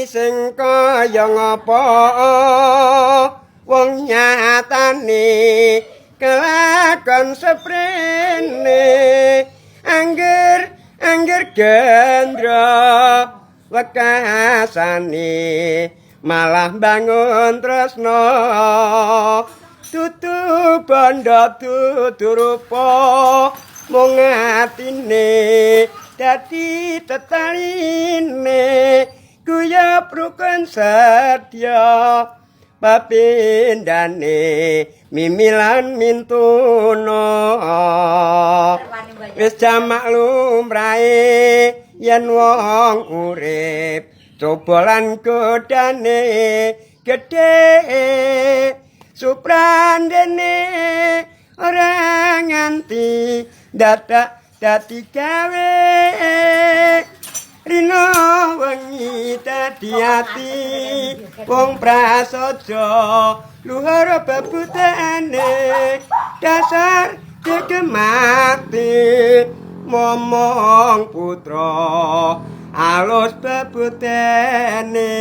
sing kaya ngapa wong nyatane kelakon seprene angger gendra wekasane malah bangun tresno tutu bondo tutu rupa mung atine dadi tetaline guyub rukun sedya papindane mimilan mintuna wis jamak lumrahe yen wong urip coba lan godane gedhe suprandene ora nganti dadak dadi gawe rino wengi dadi ati wong prasaja luhur bebutane dasar digemati momong putra alus bebutane